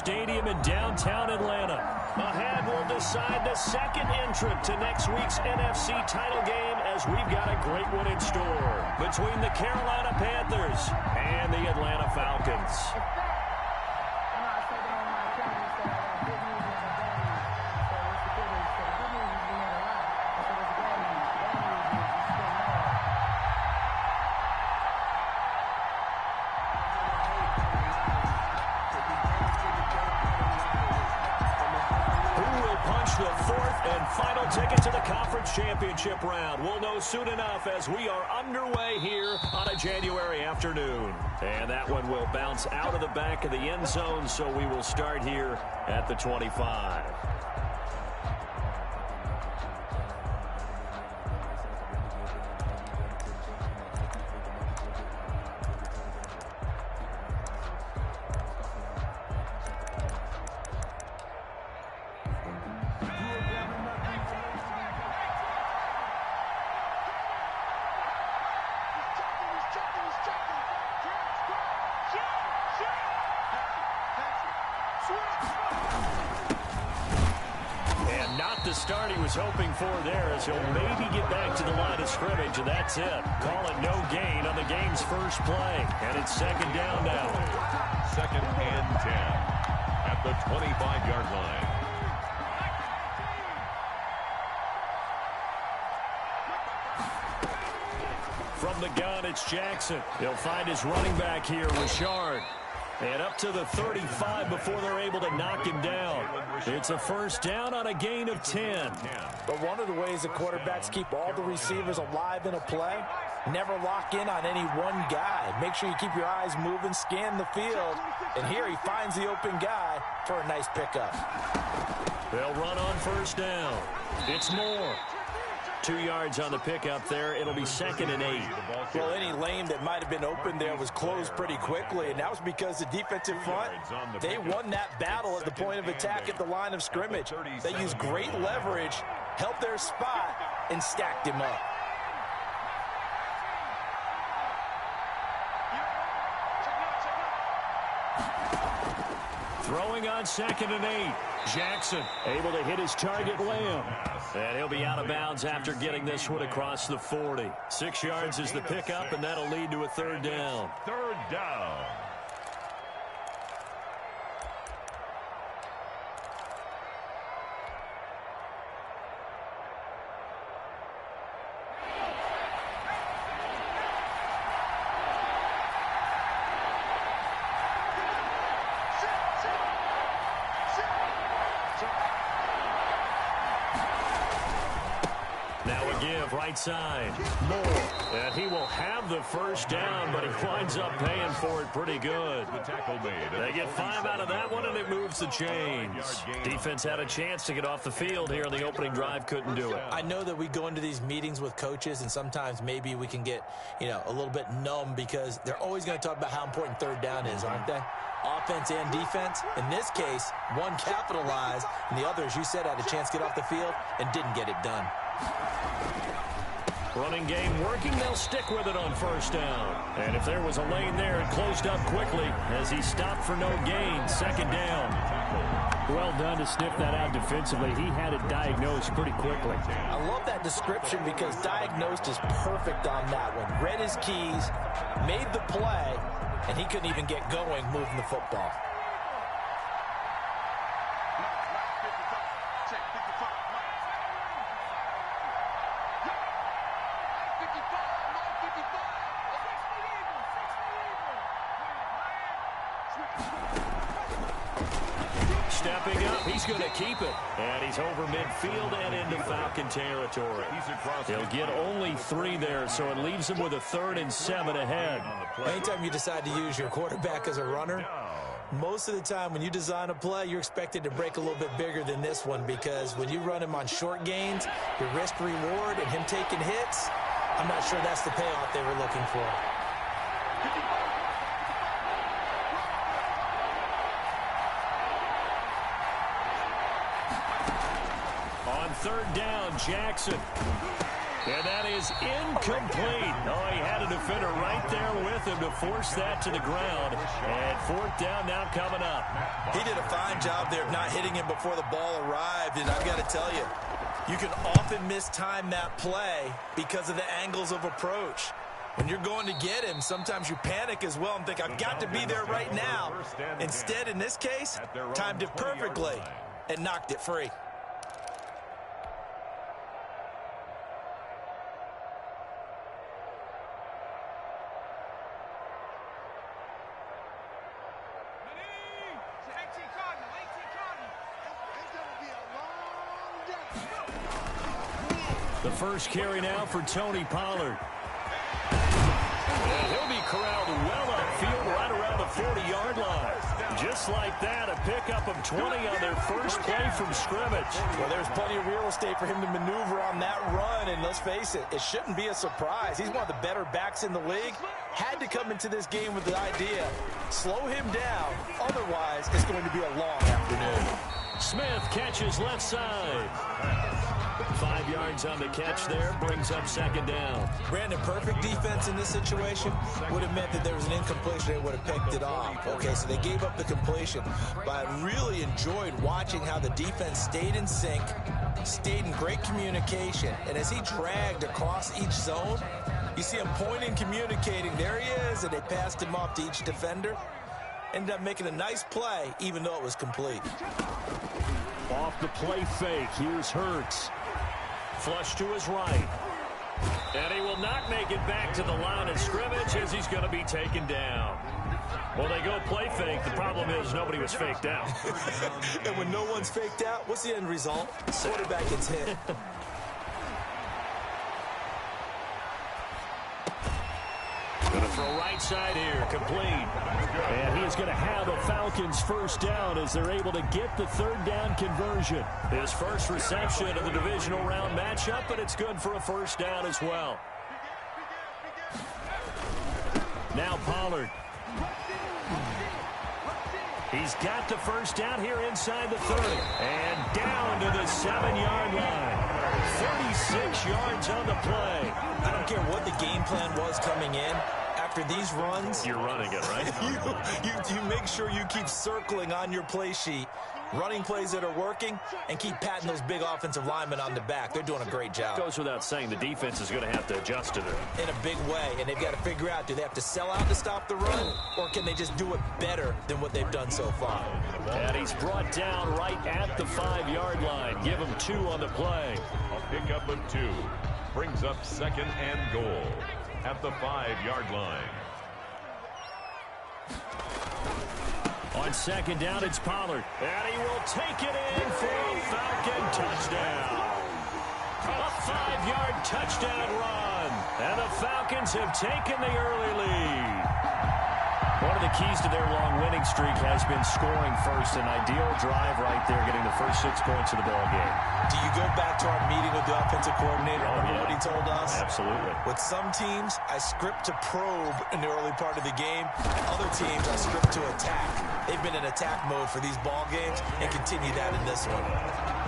Stadium in downtown Atlanta. Ahead, we'll decide the second entrant to next week's NFC title game as we've got a great one in store between the Carolina Panthers and the Atlanta Falcons. The fourth and final ticket to the conference championship round. We'll know soon enough as we are underway here on a January afternoon. And that one will bounce out of the back of the end zone, so we will start here at the 25. The start he was hoping for there as he'll maybe get back to the line of scrimmage, and that's it. Call it no gain on the game's first play, and it's second down now. Second and 10 at the 25-yard line. From the gun, it's Jackson. He'll find his running back here, Richard. And up to the 35 before they're able to knock him down. It's a first down on a gain of 10. But one of the ways the quarterbacks keep all the receivers alive in a play, never lock in on any one guy. Make sure you keep your eyes moving, scan the field. And here he finds the open guy for a nice pickup. They'll run on first down. It's Moore. 2 yards on the pickup there. It'll be second and 8. Well, any lane that might have been open there was closed pretty quickly, and that was because the defensive front, they won that battle at the point of attack at the line of scrimmage. They used great leverage, held their spot, and stacked him up. Throwing on second and 8. Jackson able to hit his target, Lamb. And he'll be out of bounds after getting this one across the 40. 6 yards is the pickup, and that'll lead to a third down. Third down. Right side, Moore, and he will have the first down, but he winds up paying for it pretty good. They get 5 out of that one, and it moves the chains. Defense had a chance to get off the field here in the opening drive, couldn't do it. I know that we go into these meetings with coaches, and sometimes maybe we can get, a little bit numb because they're always going to talk about how important third down is, aren't they? Offense and defense. In this case, one capitalized, and the other, as you said, had a chance to get off the field and didn't get it done. Running game working, they'll stick with it on first down. And if there was a lane there, it closed up quickly as he stopped for no gain. Second down. Well done to sniff that out defensively. He had it diagnosed pretty quickly. I love that description because diagnosed is perfect on that one. Read his keys, made the play, and he couldn't even get going moving the football. Stepping up, he's going to keep it. And he's over midfield and into Falcon territory. He'll get only 3 there, so it leaves him with a 3rd and 7 ahead. Anytime you decide to use your quarterback as a runner, most of the time when you design a play, you're expected to break a little bit bigger than this one because when you run him on short gains, your risk-reward and him taking hits, I'm not sure that's the payoff they were looking for. On third down, Jackson. And that is incomplete. Oh, he had a defender right there with him to force that to the ground. And fourth down now coming up. He did a fine job there of not hitting him before the ball arrived. And I've got to tell you, you can often mistime that play because of the angles of approach. When you're going to get him, sometimes you panic as well and think, I've got to be there right now. Instead, in this case, timed it perfectly and knocked it free. The first carry now for Tony Pollard. And he'll be corralled well upfield right around the 40-yard line. Just like that, a pickup of 20 on their first play from scrimmage. Well, there's plenty of real estate for him to maneuver on that run, and let's face it, it shouldn't be a surprise. He's one of the better backs in the league. Had to come into this game with the idea, slow him down, otherwise it's going to be a long afternoon. Smith catches left side. 5 yards on the catch there, brings up second down. Brandon, perfect defense in this situation would have meant that there was an incompletion. They would have picked it off. Okay, so they gave up the completion. But I really enjoyed watching how the defense stayed in sync, stayed in great communication. And as he dragged across each zone, you see him pointing, communicating. There he is, and they passed him off to each defender. Ended up making a nice play, even though it was complete. Off the play fake, here's Hurts. Flush to his right. And he will not make it back to the line of scrimmage as he's going to be taken down. Well, they go play fake. The problem is nobody was faked out. And when no one's faked out, what's the end result? Quarterback gets hit. Going to throw right side here, complete. And he is going to have a Falcons first down as they're able to get the third down conversion. His first reception of the divisional round matchup, but it's good for a first down as well. Now Pollard. He's got the first down here inside the 30. And down to the 7-yard line. 36 yards on the play. I don't care what the game plan was coming in. After these runs, you're running it, right? you make sure you keep circling on your play sheet, running plays that are working, and keep patting those big offensive linemen on the back. They're doing a great job. Goes without saying the defense is going to have to adjust to it. In a big way, and they've got to figure out, do they have to sell out to stop the run, or can they just do it better than what they've done so far? And he's brought down right at the 5-yard line. Give him 2 on the play. A pickup of 2 brings up second and goal at the 5-yard line. On second down, it's Pollard. And he will take it in for a Falcon touchdown. A 5-yard touchdown run. And the Falcons have taken the early lead. One of the keys to their long winning streak has been scoring first. An ideal drive right there, getting the first 6 points of the ball game. Do you go back to our meeting with the offensive coordinator? Remember what he told us? Absolutely. With some teams, I script to probe in the early part of the game. Other teams, I script to attack. They've been in attack mode for these ball games and continue that in this one.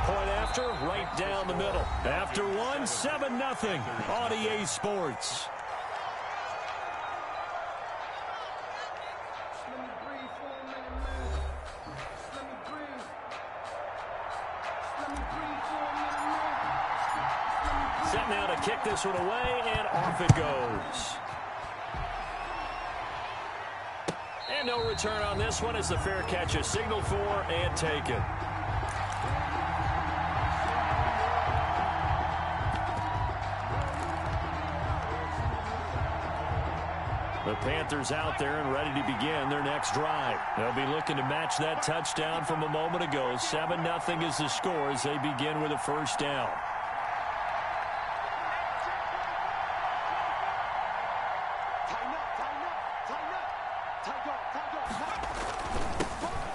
Point after, right down the middle. After one, 7-0 on EA Sports. Set now to kick this one away, and off it goes. And no return on this one as the fair catch is signaled for and taken. The Panthers out there and ready to begin their next drive. They'll be looking to match that touchdown from a moment ago. 7-0 is the score as they begin with a first down.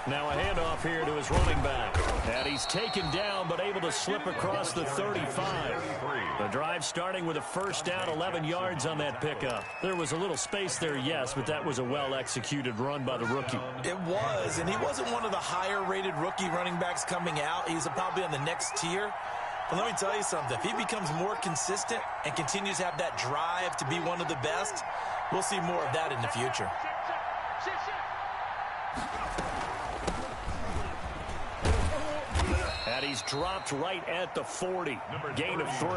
Now a handoff here to his running back. And he's taken down but able to slip across the 35. The drive starting with a first down, 11 yards on that pickup. There was a little space there, yes, but that was a well-executed run by the rookie. It was, and he wasn't one of the higher-rated rookie running backs coming out. He's probably on the next tier. But let me tell you something. If he becomes more consistent and continues to have that drive to be one of the best, we'll see more of that in the future. And he's dropped right at the 40. Gain of 3.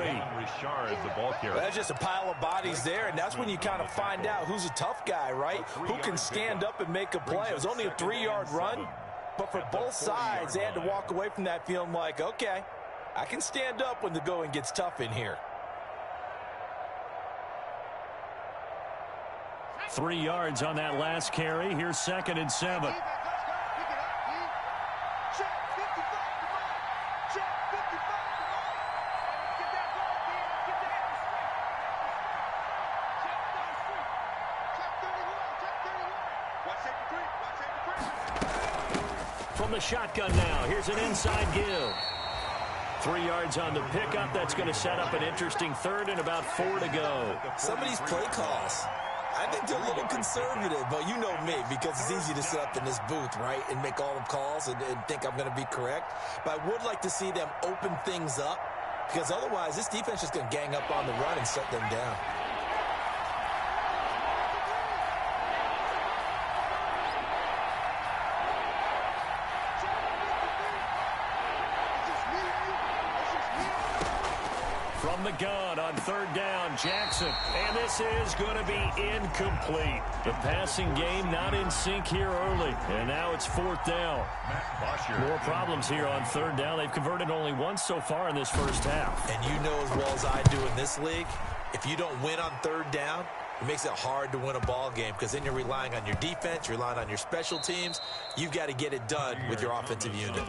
That's just a pile of bodies there, and that's when you kind of find out who's a tough guy, right? Who can stand up and make a play. It was only a 3-yard run, but for both sides, they had to walk away from that feeling like, okay, I can stand up when the going gets tough in here. 3 yards on that last carry. Here's 2nd and 7. From the shotgun now, here's an inside give. 3 yards on the pickup. That's going to set up an interesting 3rd and about 4 to go. Some of these play calls, I think they're a little conservative, but you know me, because it's easy to sit up in this booth, right, and make all the calls and think I'm going to be correct. But I would like to see them open things up, because otherwise this defense is going to gang up on the run and shut them down. From the gun on 3rd down, Jackson. And this is going to be incomplete. The passing game not in sync here early. And now it's 4th down. More problems here on 3rd down. They've converted only once so far in this first half. And you know as well as I do in this league, if you don't win on 3rd down, it makes it hard to win a ball game, because then you're relying on your defense, you're relying on your special teams. You've got to get it done with your offensive unit.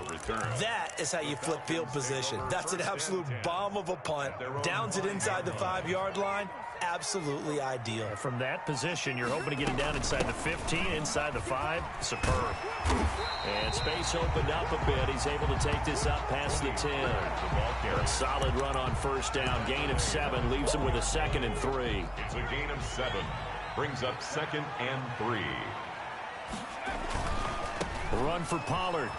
That is how you flip field position. That's an absolute bomb of a punt. Downs it inside the 5-yard line. Absolutely ideal. From that position, you're hoping to get it down inside the 15, inside the 5. Superb. And space opened up a bit. He's able to take this up past the 10. A solid run on 1st down. Gain of 7 leaves him with a 2nd and 3. It's a gain of 7. Brings up 2nd and 3. Run for Pollard.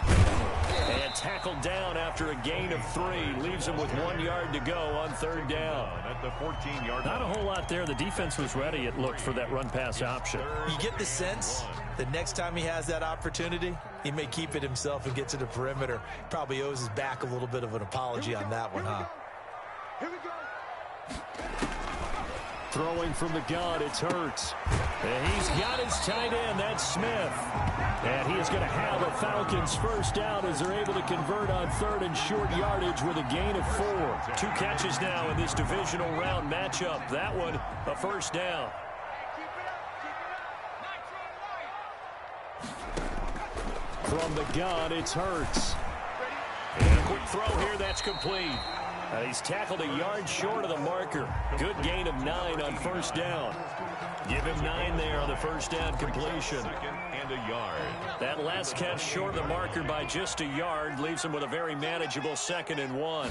And tackled down after a gain of 3. Leaves him with 1 yard to go on 3rd down. At the 14-yard line. Not a whole lot there. The defense was ready, it looked, for that run-pass option. You get the sense the next time he has that opportunity, he may keep it himself and get to the perimeter. Probably owes his back a little bit of an apology on that one, huh? Here we go. Throwing from the gun, it's Hurts. And he's got his tight end, that's Smith. And he is going to have a Falcons 1st down as they're able to convert on 3rd and short yardage with a gain of 4. 2 catches now in this divisional round matchup. That one, a 1st down. From the gun, it's Hurts. And a quick throw here, that's complete. He's tackled a yard short of the marker. Good gain of 9 on 1st down. Give him 9 there on the 1st down completion. 2nd and a yard. That last catch short of the marker by just a yard leaves him with a very manageable 2nd and 1.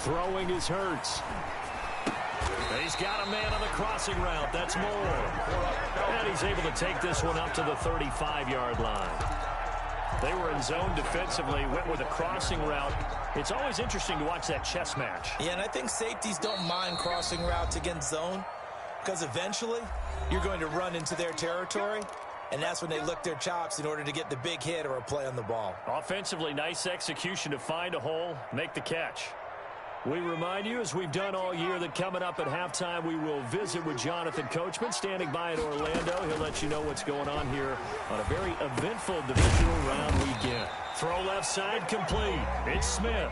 Throwing is Hurts. He's got a man on the crossing route. That's Moore. And he's able to take this one up to the 35-yard line. They were in zone defensively, went with a crossing route. It's always interesting to watch that chess match. Yeah, and I think safeties don't mind crossing routes against zone, because eventually you're going to run into their territory, and that's when they lick their chops in order to get the big hit or a play on the ball. Offensively, nice execution to find a hole, make the catch. We remind you, as we've done all year, that coming up at halftime, we will visit with Jonathan Coachman, standing by in Orlando. He'll let you know what's going on here on a very eventful divisional round weekend. Throw left side complete. It's Smith.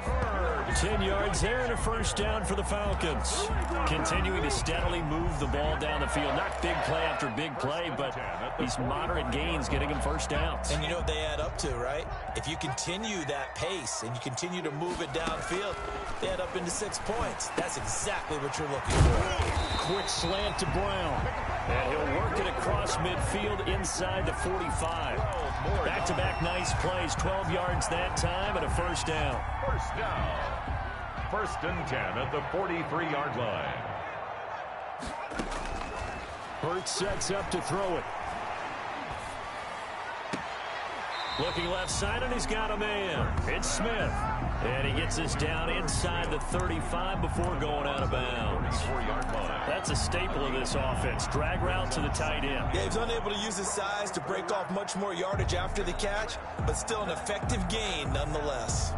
10 yards there and a 1st down for the Falcons. Continuing to steadily move the ball down the field. Not big play after big play, but these moderate gains getting him 1st downs. And you know what they add up to, right? If you continue that pace and you continue to move it downfield, they add up into 6 points. That's exactly what you're looking for. Quick slant to Brown. And he'll work it across midfield inside the 45. Back-to-back nice plays. 12 yards that time and a 1st down. 1st down. 1st and 10 at the 43-yard line. Hurts sets up to throw it. Looking left side, and he's got a man. It's Smith. And he gets this down inside the 35 before going out of bounds. That's a staple of this offense. Drag route to the tight end. Yeah, he's unable to use his size to break off much more yardage after the catch, but still an effective gain nonetheless.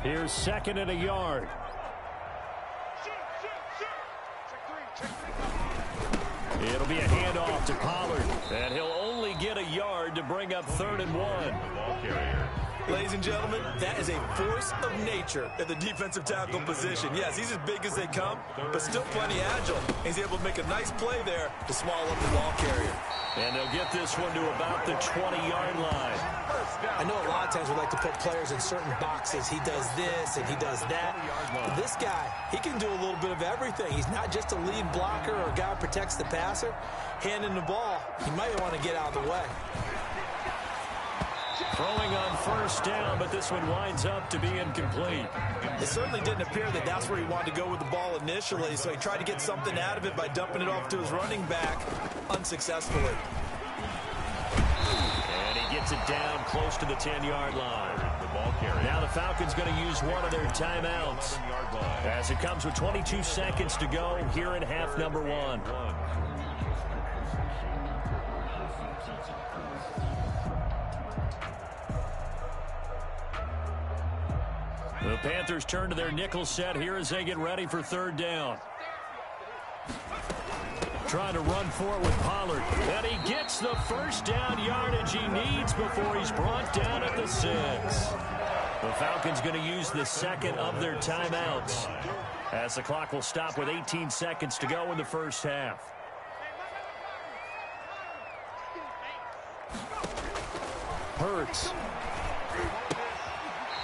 Here's 2nd and a yard. It'll be a handoff to Pollard, and he'll only get a yard to bring up 3rd and 1. Ball carrier. Ladies and gentlemen, that is a force of nature at the defensive tackle position. Yes, he's as big as they come, but still plenty agile. He's able to make a nice play there to swallow up the ball carrier. And they'll get this one to about the 20-yard line. I know a lot of times we like to put players in certain boxes. He does this and he does that. But this guy, he can do a little bit of everything. He's not just a lead blocker or a guy who protects the passer. Handing the ball, he might want to get out of the way. Throwing on 1st down, but this one winds up to be incomplete. It certainly didn't appear that that's where he wanted to go with the ball initially, so he tried to get something out of it by dumping it off to his running back unsuccessfully. And he gets it down close to the 10-yard line. Now the Falcons going to use one of their timeouts as it comes with 22 seconds to go here in half number 1. The Panthers turn to their nickel set here as they get ready for 3rd down. Trying to run for it with Pollard. And he gets the 1st down yardage he needs before he's brought down at the 6. The Falcons going to use the 2nd of their timeouts as the clock will stop with 18 seconds to go in the 1st half. Hurts.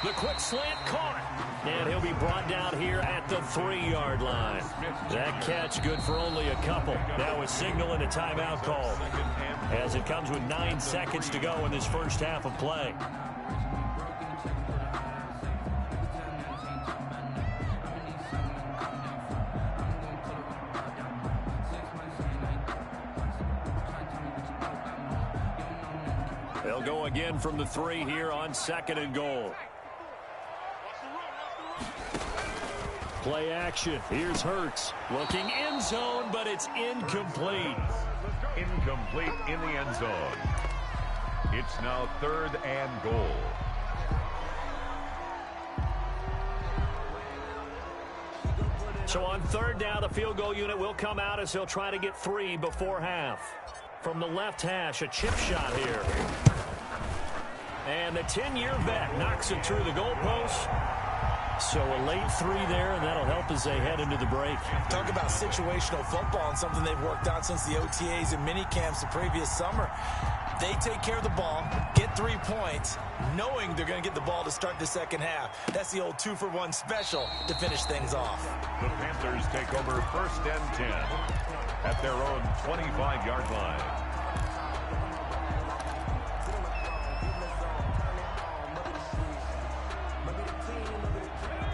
The quick slant caught. And he'll be brought down here at the 3-yard line. That catch good for only a couple. Now a signal and a timeout call as it comes with 9 seconds to go in this 1st half of play. They'll go again from the 3 here on 2nd and goal. Play action. Here's Hurts. Looking end zone, but it's incomplete. Incomplete in the end zone. It's now 3rd and goal. So on 3rd down, the field goal unit will come out as he'll try to get 3 before half. From the left hash, a chip shot here. And the 10-year vet knocks it through the goalpost. So a late 3 there, and that'll help as they head into the break. Talk about situational football and something they've worked on since the OTAs and mini camps the previous summer. They take care of the ball, get 3 points, knowing they're going to get the ball to start the 2nd half. That's the old 2-for-1 special to finish things off. The Panthers take over 1st and 10 at their own 25-yard line.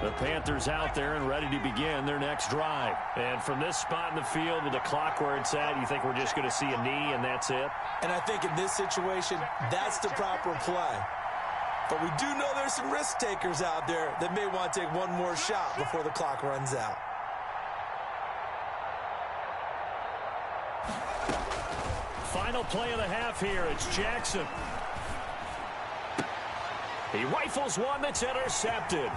The Panthers out there and ready to begin their next drive. And from this spot in the field with the clock where it's at, you think we're just going to see a knee and that's it? And I think in this situation, that's the proper play. But we do know there's some risk takers out there that may want to take one more shot before the clock runs out. Final play of the half here. It's Jackson. He rifles one that's intercepted.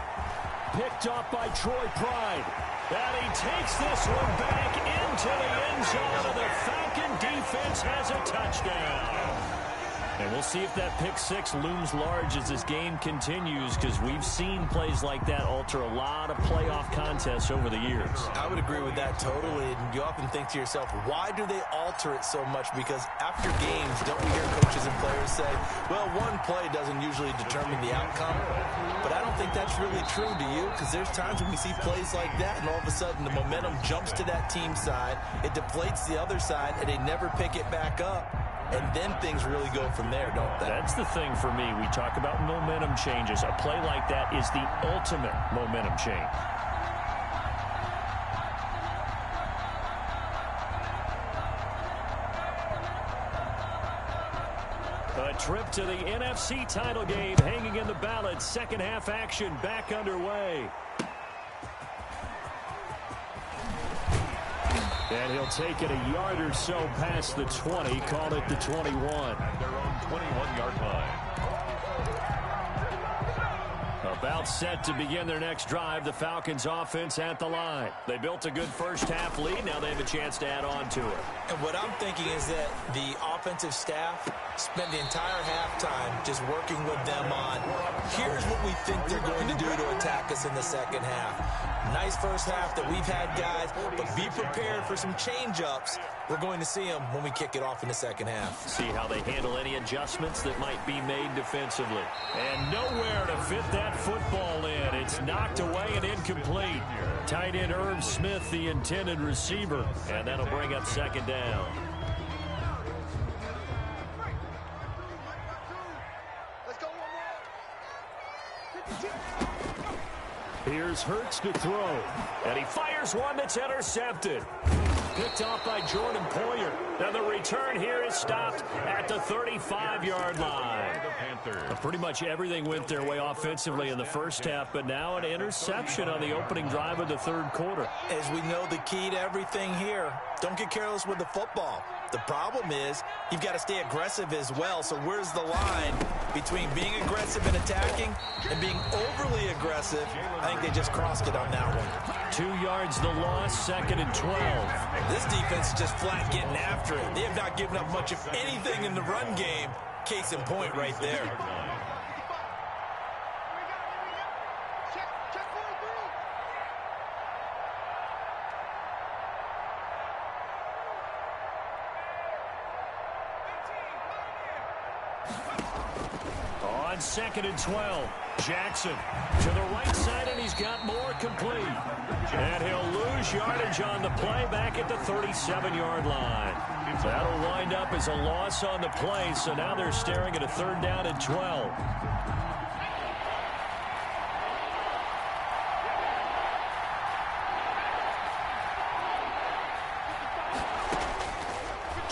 Picked up by Troy Pride. And he takes this one back into the end zone, and the Falcon defense has a touchdown. And we'll see if that pick 6 looms large as this game continues, because we've seen plays like that alter a lot of playoff contests over the years. I would agree with that totally. And you often think to yourself, why do they alter it so much? Because after games, don't we hear coaches and players say, well, one play doesn't usually determine the outcome. But I don't think that's really true, do you? Because there's times when we see plays like that, and all of a sudden the momentum jumps to that team side, it deflates the other side, and they never pick it back up. And then things really go from there, don't they? That's the thing for me. We talk about momentum changes. A play like that is the ultimate momentum change. A trip to the NFC title game hanging in the balance. Second half action back underway. And he'll take it a yard or so past the 20, call it the 21. At their own 21-yard line. About set to begin their next drive, the Falcons offense at the line. They built a good first half lead. Now they have a chance to add on to it. And what I'm thinking is that the offensive staff spent the entire halftime just working with them on, here's what we think they're going to do to attack us in the second half. Nice first half that we've had, guys, but be prepared for some change-ups. We're going to see them when we kick it off in the second half. See how they handle any adjustments that might be made defensively. And nowhere to fit that football in. It's knocked away and incomplete. Tight end Irv Smith, the intended receiver, and that'll bring up second down. Here's Hurts to throw, and he fires one that's intercepted. Picked off by Jordan Poyer. Now the return here is stopped at the 35-yard line. Pretty much everything went their way offensively in the first half, but now an interception on the opening drive of the third quarter. As we know, the key to everything here, don't get careless with the football. The problem is you've got to stay aggressive as well. So where's the line between being aggressive and attacking and being overly aggressive? I think they just crossed it on that one. 2 yards the loss, second and 12. This defense is just flat getting after it. They have not given up much of anything in the run game. Case in point right there. On second and 12, Jackson to the right side, and he's got more complete. And he'll lose yardage on the play back at the 37-yard line. That'll wind up as a loss on the play, so now they're staring at a third down and 12.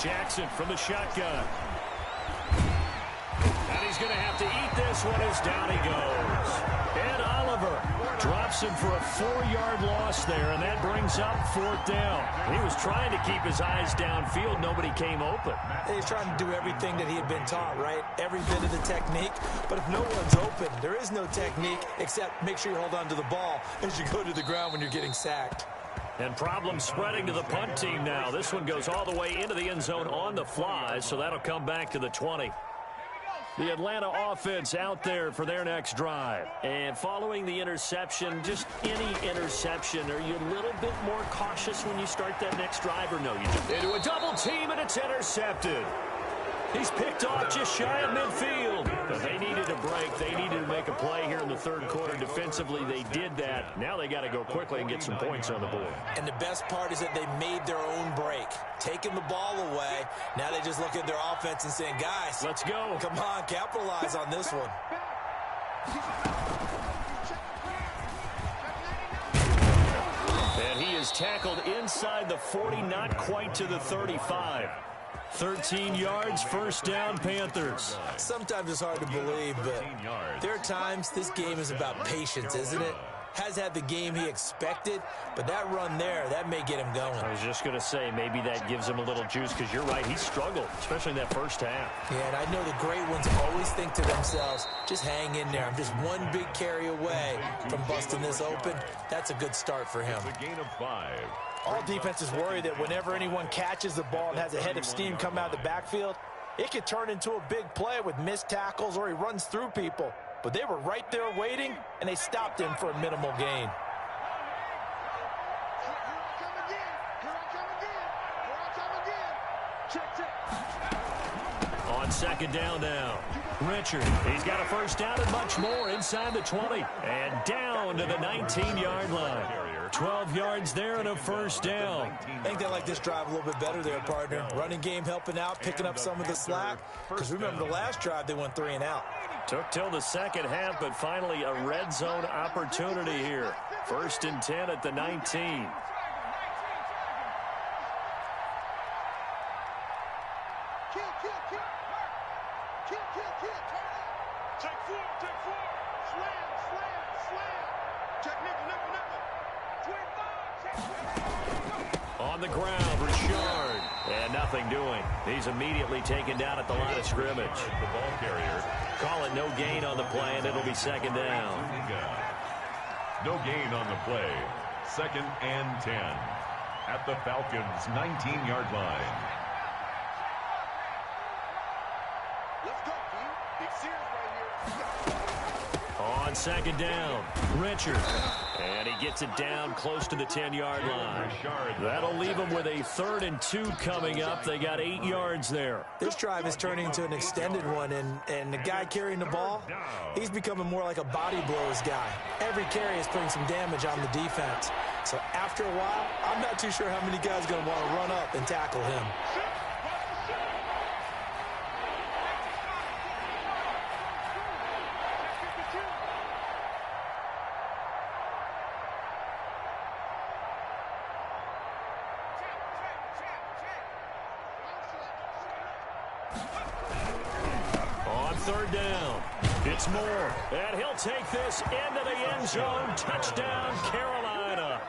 Jackson from the shotgun. And he's going to have to eat this one as down he goes. And Oliver drops him for a 4-yard loss there, and that brings up fourth down. He was trying to keep his eyes downfield. Nobody came open. He's trying to do everything that he had been taught, right? Every bit of the technique. But if no one's open, there is no technique except make sure you hold on to the ball as you go to the ground when you're getting sacked. And problems spreading to the punt team now. This one goes all the way into the end zone on the fly, so that'll come back to the 20. The Atlanta offense out there for their next drive. And following the interception, just any interception, are you a little bit more cautious when you start that next drive, or no? You just into a double team, and it's intercepted. He's picked off just shy of midfield. But they needed a break. They needed to make a play here in the third quarter. Defensively, they did that. Now they got to go quickly and get some points on the board. And the best part is that they made their own break. Taking the ball away. Now they just look at their offense and saying, guys, let's go. Come on, capitalize on this one. And he is tackled inside the 40, not quite to the 35. 13 yards, first down, Panthers. Sometimes it's hard to believe, but there are times this game is about patience, isn't it? Has had the game he expected, but that run there, that may get him going. I was just going to say, maybe that gives him a little juice, because you're right, he struggled, especially in that first half. Yeah, and I know the great ones always think to themselves, just hang in there. I'm just one big carry away from busting this open. That's a good start for him. It's a gain of 5. All defenses worry that whenever anyone catches the ball and has a head of steam come out of the backfield, it could turn into a big play with missed tackles or he runs through people. But they were right there waiting, and they stopped him for a minimal gain. On second down now, Richard. He's got a first down and much more inside the 20. And down to the 19-yard line. 12 yards there and a first down. I think they like this drive a little bit better there, partner. Running game helping out, picking up some of the slack. Because remember the last drive, they went 3 and out. Took till the second half, but finally a red zone opportunity here. First and 10 at the 19. Kill. Check four. Slam. Check nickel. On the ground, Richard. And nothing doing. He's immediately taken down at the line of scrimmage. The ball carrier. Call it no gain on the play, and it'll be second down. No gain on the play. 2nd and 10. At the Falcons' 19-yard line. Let's go, D. Big Sears right here. On second down, Richard. And he gets it down close to the 10-yard line. That'll leave them with a 3rd and 2 coming up. They got 8 yards there. This drive is turning into an extended one, and the guy carrying the ball, he's becoming more like a body blows guy. Every carry is putting some damage on the defense. So after a while, I'm not too sure how many guys are going to want to run up and tackle him. On 3rd down, it's Moore. And he'll take this into the end zone. Touchdown, Carolina.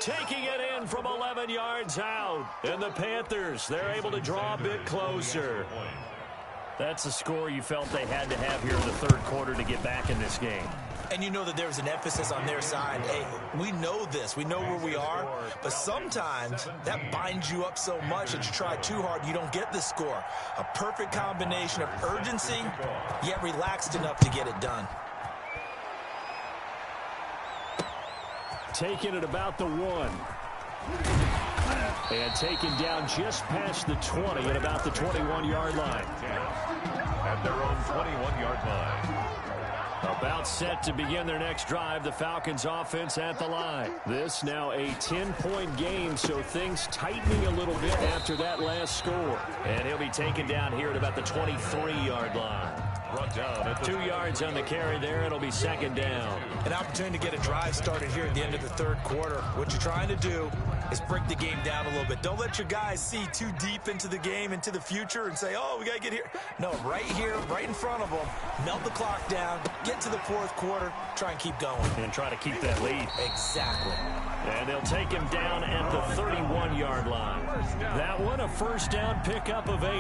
Taking it in from 11 yards out. And the Panthers, they're able to draw a bit closer. That's the score you felt they had to have here in the 3rd quarter to get back in this game. And you know that there was an emphasis on their side. Hey, we know this. We know where we are. But sometimes that binds you up so much that you try too hard, you don't get the score. A perfect combination of urgency, yet relaxed enough to get it done. Taking it about the 1. And taken down just past the 20 at about the 21-yard line. At their own 21-yard line. About set to begin their next drive, the Falcons offense at the line. This now a 10-point game, so things tightening a little bit after that last score. And he'll be taken down here at about the 23-yard line. Brought down at 2 yards on the carry there. It'll be second down. An opportunity to get a drive started here at the end of the 3rd quarter. What you're trying to do is break the game down a little bit. Don't let your guys see too deep into the game, into the future, and say, oh, we got to get here. No, right here, right in front of them, melt the clock down, get to the 4th quarter, try and keep going. And try to keep that lead. Exactly. And they'll take him down at the 31-yard line. That one, a first down pickup of 8.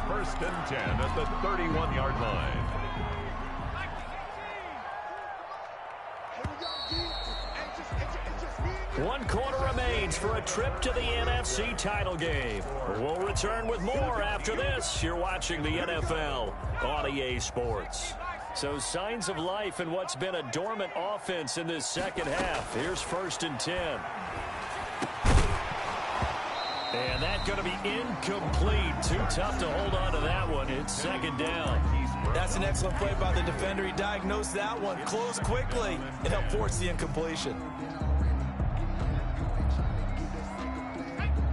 1st and 10 at the 31-yard line. One quarter remains for a trip to the NFC title game. We'll return with more after this. You're watching the NFL on EA Sports. So signs of life in what's been a dormant offense in this second half. Here's 1st and 10. And that's going to be incomplete. Too tough to hold on to that one. It's 2nd down. That's an excellent play by the defender. He diagnosed that one, closed quickly, and helped force the incompletion.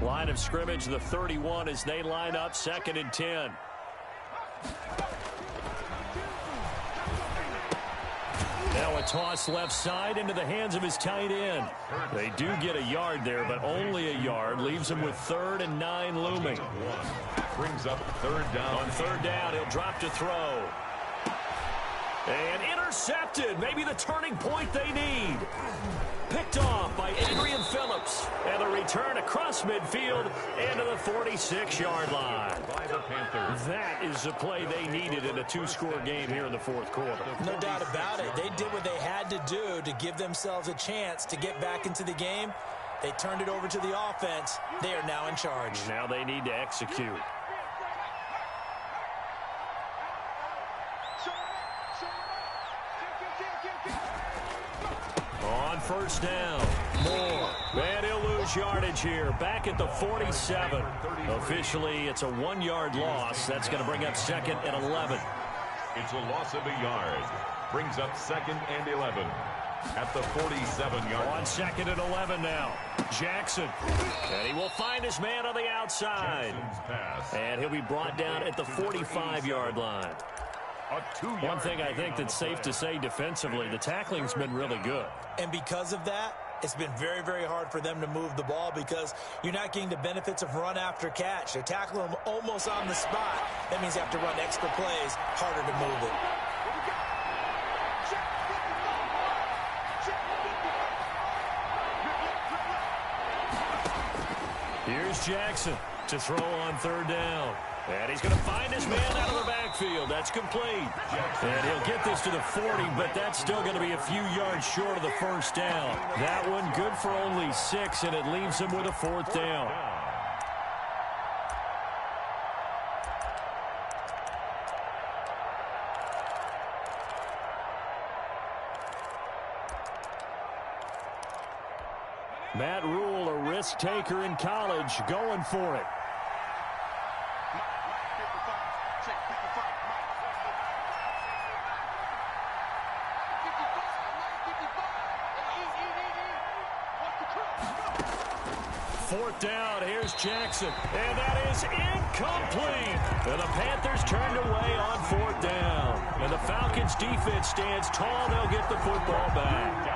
Line of scrimmage, the 31 as they line up 2nd and 10. Now a toss left side into the hands of his tight end. They do get a yard there, but only a yard. Leaves him with 3rd and 9 looming. Brings up 3rd down. On 3rd down, he'll drop to throw. And intercepted. Maybe the turning point they need. Picked off by Adrian Phillips. And a return across midfield into the 46-yard line. By the Panthers. That is the play they needed in a 2-score game here in the 4th quarter. No doubt about it. They did what they had to do to give themselves a chance to get back into the game. They turned it over to the offense. They are now in charge. Now they need to execute. On 1st down, Moore. And he'll lose yardage here. Back at the 47. Officially, it's a 1-yard loss. That's going to bring up 2nd and 11. It's a loss of a yard. Brings up 2nd and 11. At the 47-yard line. On 2nd and 11 now. Jackson. And he will find his man on the outside. And he'll be brought down at the 45-yard line. One thing I think that's safe to say defensively, the tackling's been really good. And because of that, it's been very, very hard for them to move the ball because you're not getting the benefits of run after catch. They're tackling them almost on the spot. That means you have to run extra plays, harder to move it. Here's Jackson to throw on third down. And he's going to find his man out of the backfield. That's complete. And he'll get this to the 40, but that's still going to be a few yards short of the first down. That one good for only 6, and it leaves him with a 4th down. Matt Rule, a risk taker in college, going for it. Fourth down, here's Jackson, and that is incomplete. And the Panthers turned away on 4th down. And the Falcons defense stands tall. They'll get the football back.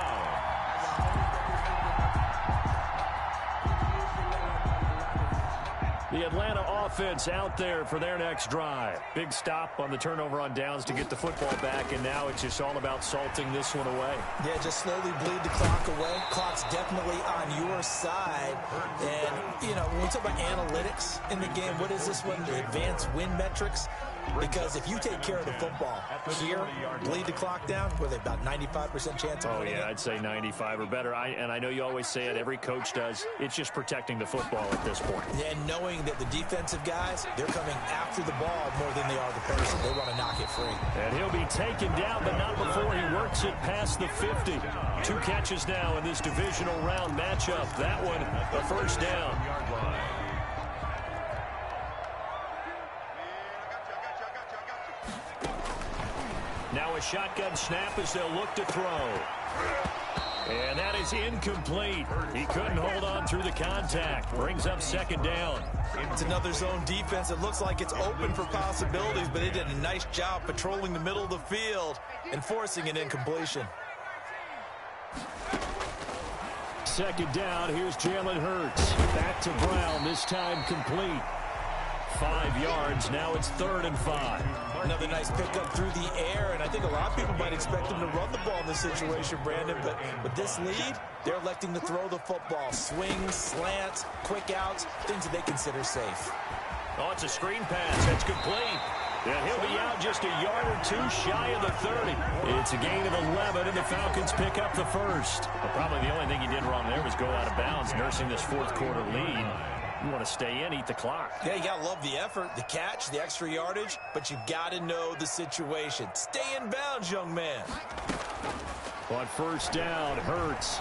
The Atlanta offense out there for their next drive. Big stop on the turnover on downs to get the football back, and now it's just all about salting this one away. Yeah, just slowly bleed the clock away. Clock's definitely on your side. And, you know, when we talk about analytics in the game, what is this one? The advanced win metrics? Because if you take care of the football here, bleed the clock down, with about 95% chance of winning it. I'd say 95 or better. And I know you always say it, every coach does. It's just protecting the football at this point. And knowing that the defensive guys, they're coming after the ball more than they are the person. They want to knock it free. And he'll be taken down, but not before he works it past the 50. 2 catches now in this divisional round matchup. That one, a first down. Now a shotgun snap as they'll look to throw. And that is incomplete. He couldn't hold on through the contact. Brings up 2nd down. It's another zone defense. It looks like it's open for possibilities, but they did a nice job patrolling the middle of the field and forcing an incompletion. 2nd down. Here's Jalen Hurts. Back to Brown, this time complete. 5 yards. Now it's 3rd and 5. Another nice pickup through the air, and I think a lot of people might expect him to run the ball in this situation, Brandon, but with this lead, they're electing to throw the football. Swings, slants, quick outs, things that they consider safe. Oh, it's a screen pass. That's complete. And he'll be out just a yard or 2 shy of the 30. It's a gain of 11, and the Falcons pick up the first. Well, probably the only thing he did wrong there was go out of bounds, nursing this 4th quarter lead. You want to stay in, eat the clock. Yeah, you got to love the effort, the catch, the extra yardage, but you got to know the situation. Stay in bounds, young man. On first down, Hurts.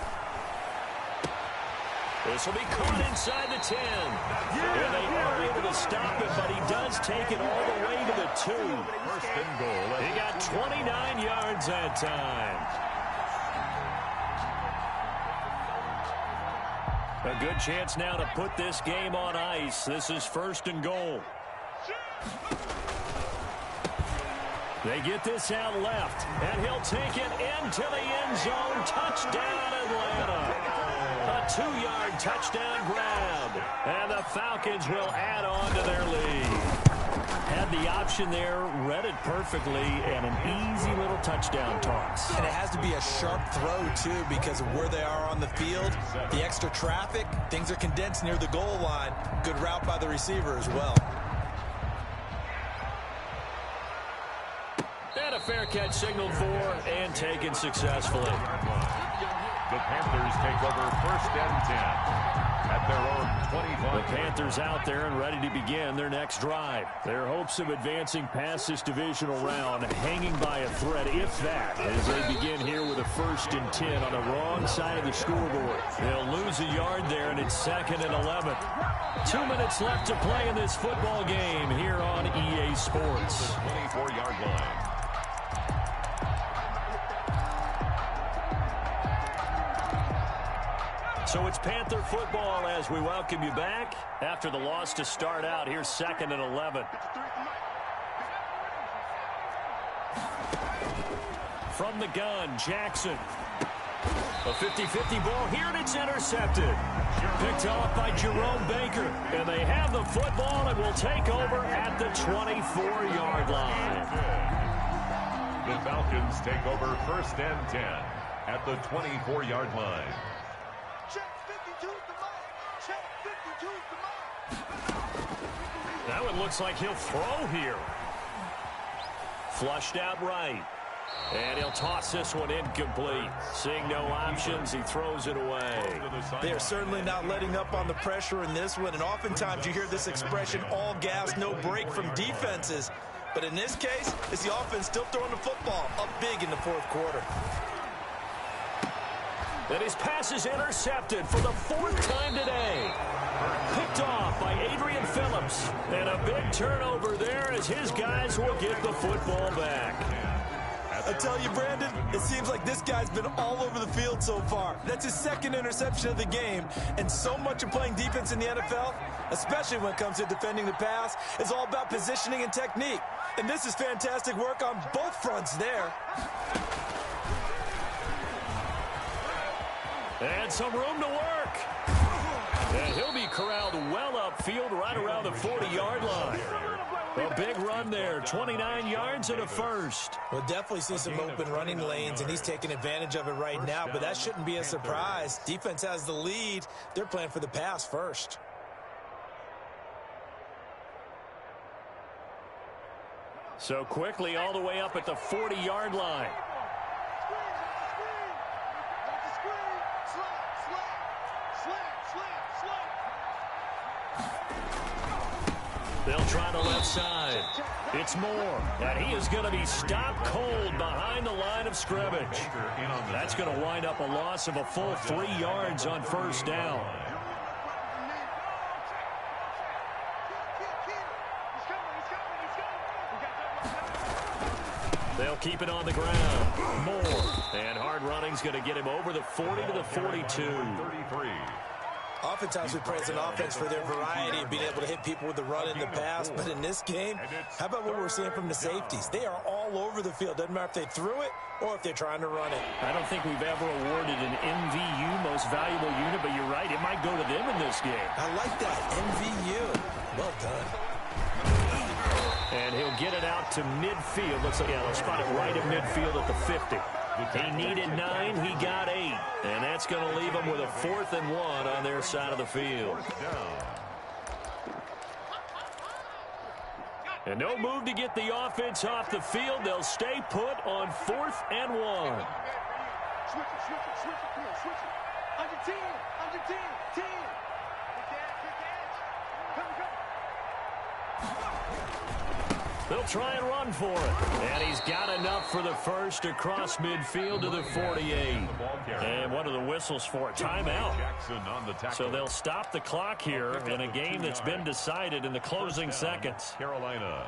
This will be caught inside the 10. And they are able to stop it, but he does take it all the way to the 2. First and goal. He got 29 yards that time. A good chance now to put this game on ice. This is 1st and goal. They get this out left, and he'll take it into the end zone. Touchdown, Atlanta. A 2-yard touchdown grab. And the Falcons will add on to their lead. Had the option there, read it perfectly, and an easy little touchdown toss. And it has to be a sharp throw, too, because of where they are on the field. The extra traffic, things are condensed near the goal line. Good route by the receiver as well. And a fair catch signaled for and taken successfully. The Panthers take over 1st and 10 at their own 25. The Panthers out there and ready to begin their next drive. Their hopes of advancing past this divisional round hanging by a thread, if that, as they begin here with a 1st and 10 on the wrong side of the scoreboard. They'll lose a yard there, and it's 2nd and 11. 2 minutes left to play in this football game here on EA Sports. 24-yard line. So it's Panther football as we welcome you back after the loss to start out. Here's 2nd and 11. From the gun, Jackson. A 50-50 ball here, and it's intercepted. Picked off by Jerome Baker. And they have the football and will take over at the 24-yard line. The Falcons take over 1st and 10 at the 24-yard line. Check 52's the mark. Check 52's the mark. Now it looks like he'll throw here. Flushed out right. And he'll toss this one incomplete. Seeing no options, he throws it away. They are certainly not letting up on the pressure in this one, and oftentimes you hear this expression, all gas, no break from defenses. But in this case, it's the offense still throwing the football up big in the fourth quarter. And his pass is intercepted for the fourth time today. Picked off by Adrian Phillips. And a big turnover there as his guys will get the football back. I tell you, Brandon, it seems like this guy's been all over the field so far. That's his second interception of the game. And so much of playing defense in the NFL, especially when it comes to defending the pass, is all about positioning and technique. And this is fantastic work on both fronts there. And some room to work. And he'll be corralled well upfield right around the 40-yard line. A big run there, 29 yards and a first. We'll definitely see some open running lanes, and he's taking advantage of it right now, but that shouldn't be a surprise. Defense has the lead. They're playing for the pass first. So quickly all the way up at the 40-yard line. They'll try the left side. It's Moore, and he is going to be stopped cold behind the line of scrimmage. That's going to wind up a loss of a full 3 yards on first down. They'll keep it on the ground. Moore, and hard running's going to get him over the 40 to the 42. 33. Oftentimes we praise an offense for their variety of being able to hit people with the run and the pass, but in this game, how about what we're seeing from the safeties? They are all over the field. Doesn't matter if they threw it or if they're trying to run it. I don't think we've ever awarded an MVU, most valuable unit, but you're right, it might go to them in this game. I like that, MVU. Well done. And he'll get it out to midfield. Looks like, yeah, they'll spot it right at midfield at the 50. He needed 9, he got 8. And that's going to leave him with a 4th and 1 on their side of the field. And no move to get the offense off the field. They'll stay put on 4th and 1. Switch it. Come on, switch it. Under 10. Under 10. 10. Quick edge. Come. They'll try and run for it. And he's got enough for the first across midfield to the 48. And what are the whistles for? Timeout. So they'll stop the clock here in a game that's been decided in the closing seconds. Carolina.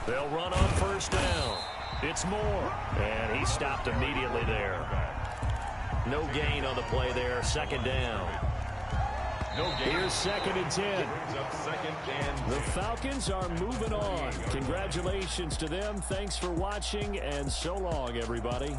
They'll run on first down. It's Moore. And he stopped immediately there. No gain on the play there. Second down. Here's 2nd and 10. The Falcons are moving on. Congratulations to them. Thanks for watching, and so long, everybody.